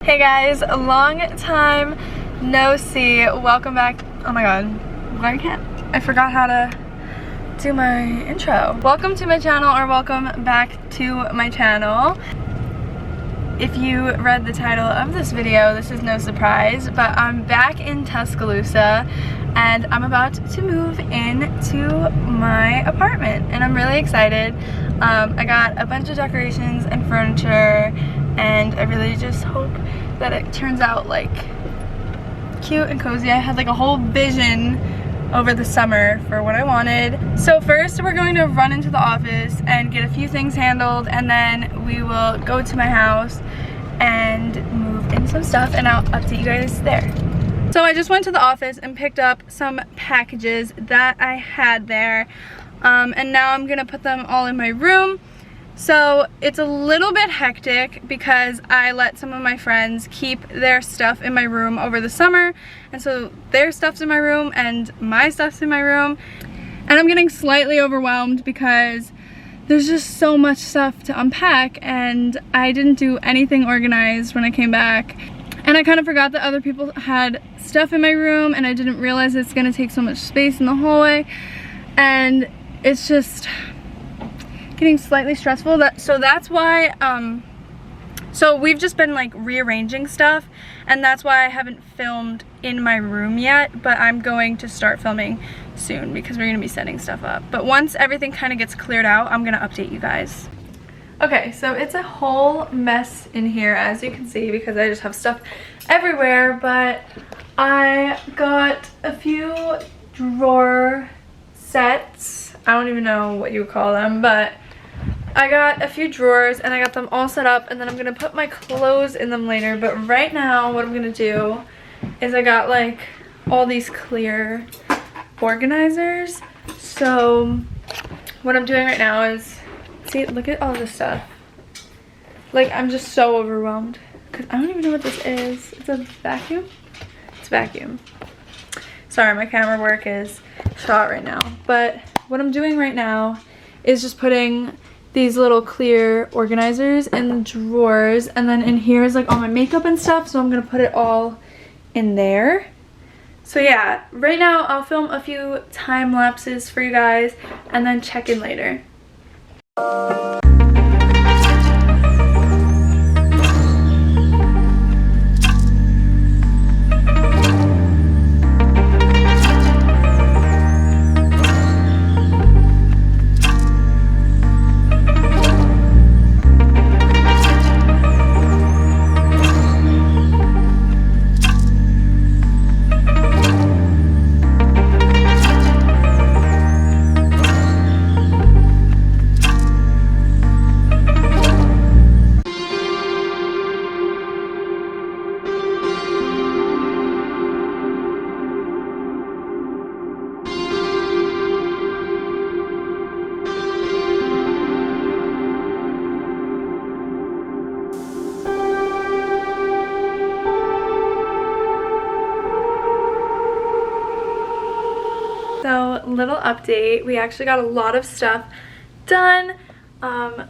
Hey guys, a long time no see. Welcome back. Oh my god, I forgot how to do my intro. Welcome to my channel, or welcome back to my channel. If you read the title of this video, this is no surprise, but I'm back in Tuscaloosa and I'm about to move into my apartment and I'm really excited. I got a bunch of decorations and furniture and I really just hope that it turns out like cute and cozy. I had like a whole vision over the summer for what I wanted. So first we're going to run into the office and get a few things handled, and then we will go to my house and move in some stuff, and I'll update you guys there. So I just went to the office and picked up some packages that I had there, and now I'm gonna put them all in my room. So it's a little bit hectic because I let some of my friends keep their stuff in my room over the summer, and so their stuff's in my room and my stuff's in my room, and I'm getting slightly overwhelmed because there's just so much stuff to unpack and I didn't do anything organized when I came back, and I kind of forgot that other people had stuff in my room and I didn't realize it's gonna take so much space in the hallway, and it's just getting slightly stressful. So that's why so we've just been like rearranging stuff, and that's why I haven't filmed in my room yet, but I'm going to start filming soon because we're gonna be setting stuff up. But once everything kind of gets cleared out, I'm gonna update you guys. Okay, so it's a whole mess in here, as you can see, because I just have stuff everywhere, but I got a few drawer sets. I don't even know what you would call them, but I got a few drawers and I got them all set up, and then I'm gonna put my clothes in them later. But right now what I'm gonna do is I got like all these clear organizers. So what I'm doing right now is, see, look at all this stuff. Like, I'm just so overwhelmed because I don't even know what this is. It's a vacuum? It's a vacuum. Sorry, my camera work is shot right now. But what I'm doing right now is just putting these little clear organizers in the drawers, and then in here is like all my makeup and stuff, so I'm gonna put it all in there. So yeah, right now I'll film a few time lapses for you guys and then check in later. So, little update, we actually got a lot of stuff done.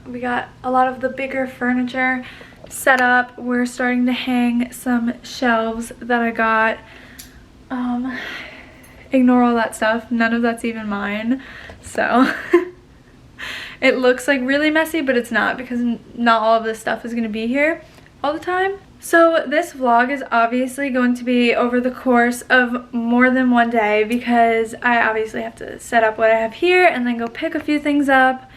We got a lot of the bigger furniture set up. We're starting to hang some shelves that I got. Ignore all that stuff, none of that's even mine. So it looks like really messy, but it's not, because not all of this stuff is gonna be here all the time. So this vlog is obviously going to be over the course of more than one day, because I obviously have to set up what I have here and then go pick a few things up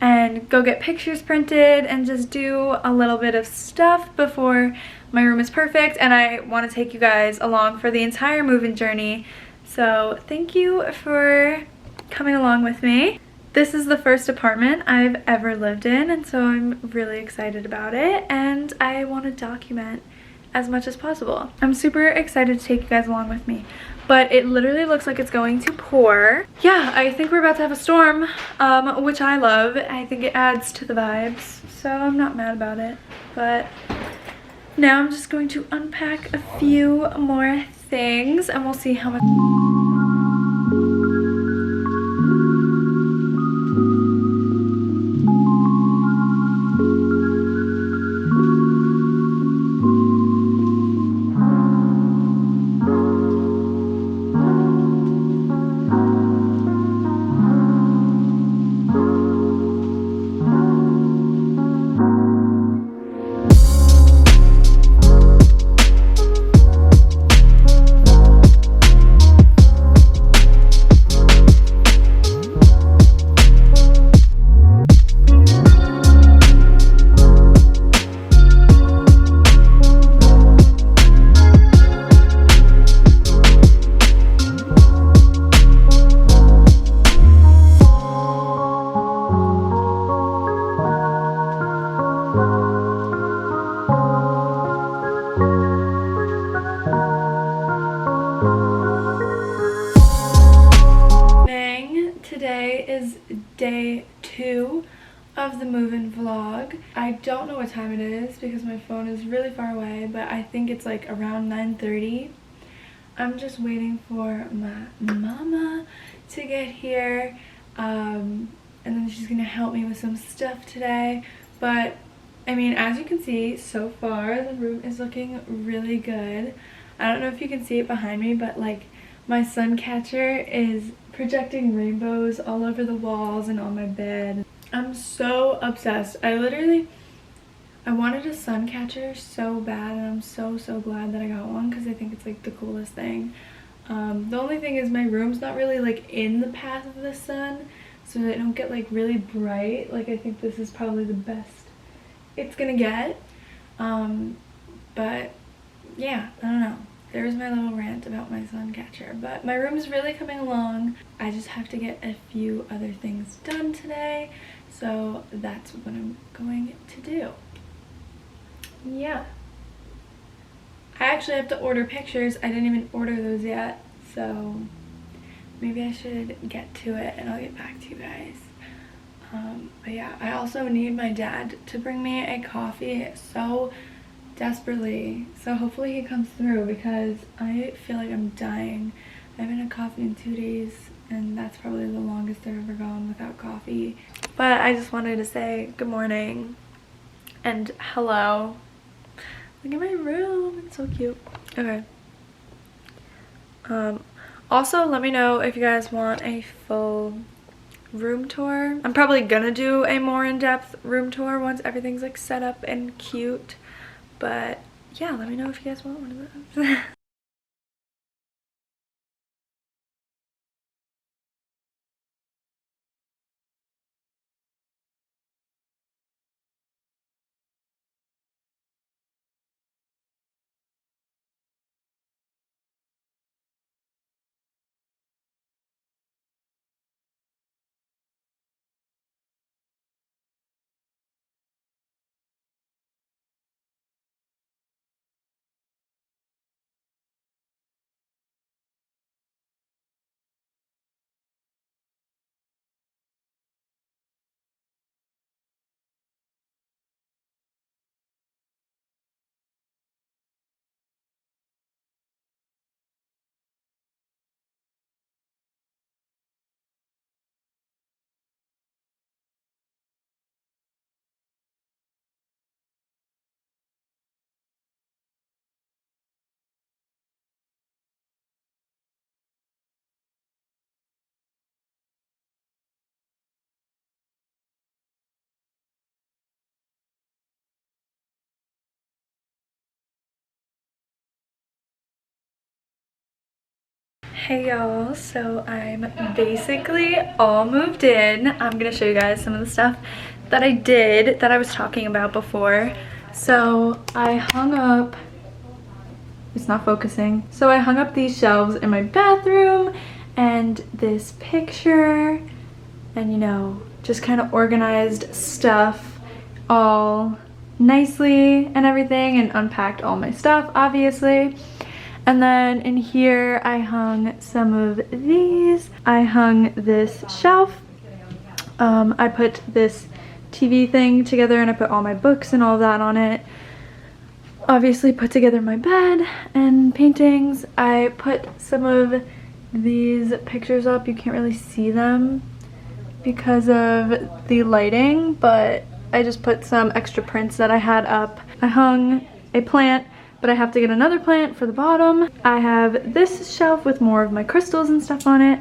and go get pictures printed and just do a little bit of stuff before my room is perfect. And I want to take you guys along for the entire move-in journey. So thank you for coming along with me. This is the first apartment I've ever lived in, and so I'm really excited about it, and I want to document as much as possible. I'm super excited to take you guys along with me, but it literally looks like it's going to pour. Yeah, I think we're about to have a storm, which I love. I think it adds to the vibes, so I'm not mad about it. But now I'm just going to unpack a few more things, and we'll see how much. of the move-in vlog. I don't know what time it is because my phone is really far away, but I think it's like around 9:30. I'm just waiting for my mama to get here, and then she's gonna help me with some stuff today. But I mean, as you can see, so far the room is looking really good. I don't know if you can see it behind me, but like my sun catcher is projecting rainbows all over the walls and on my bed. I'm so obsessed. I wanted a sun catcher so bad, and I'm so glad that I got one because I think it's like the coolest thing. The only thing is my room's not really like in the path of the sun, so they don't get like really bright. Like I think this is probably the best it's gonna get. But yeah, I don't know. There's my little rant about my sun catcher, but my room is really coming along. I just have to get a few other things done today, so that's what I'm going to do. Yeah. I actually have to order pictures. I didn't even order those yet, so maybe I should get to it and I'll get back to you guys. But yeah, I also need my dad to bring me a coffee so desperately, so hopefully he comes through because I feel like I'm dying. I haven't had coffee in 2 days, and that's probably the longest I've ever gone without coffee. But I just wanted to say good morning and hello. Look at my room, it's so cute. Okay. Also, let me know if you guys want a full room tour. I'm probably gonna do a more in-depth room tour once everything's like set up and cute. But yeah, let me know if you guys want one of those. Hey y'all, so I'm basically all moved in. I'm gonna show you guys some of the stuff that I did that I was talking about before. So I hung up, it's not focusing. So I hung up these shelves in my bathroom and this picture, and you know, just kind of organized stuff all nicely and everything, and unpacked all my stuff obviously. And then in here I hung some of these. I hung this shelf. I put this TV thing together and I put all my books and all that on it. Obviously put together my bed and paintings. I put some of these pictures up. You can't really see them because of the lighting, but I just put some extra prints that I had up. I hung a plant, but I have to get another plant for the bottom. I have this shelf with more of my crystals and stuff on it.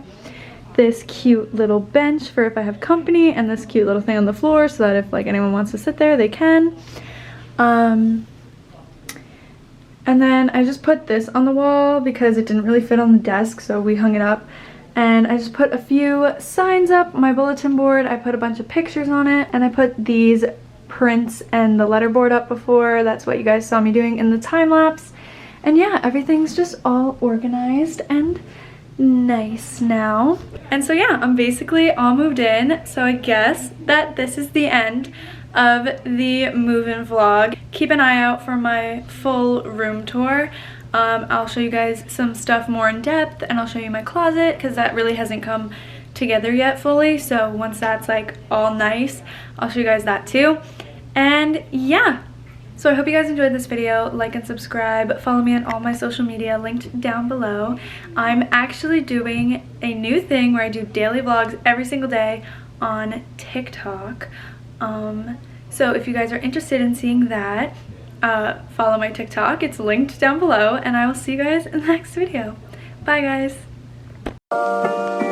This cute little bench for if I have company, and this cute little thing on the floor so that if like anyone wants to sit there, they can. And then I just put this on the wall because it didn't really fit on the desk, so we hung it up. And I just put a few signs up, my bulletin board. I put a bunch of pictures on it, and I put these prints and the letterboard up before. That's what you guys saw me doing in the time lapse. And yeah, everything's just all organized and nice now. And so yeah, I'm basically all moved in, so I guess that this is the end of the move-in vlog. Keep an eye out for my full room tour. I'll show you guys some stuff more in depth, and I'll show you my closet because that really hasn't come together yet fully, so once that's like all nice, I'll show you guys that too. And yeah, so I hope you guys enjoyed this video. Like and subscribe. Follow me on all my social media linked down below. I'm actually doing a new thing where I do daily vlogs every single day on TikTok. So if you guys are interested in seeing that, follow my TikTok. It's linked down below, and I will see you guys in the next video. Bye guys.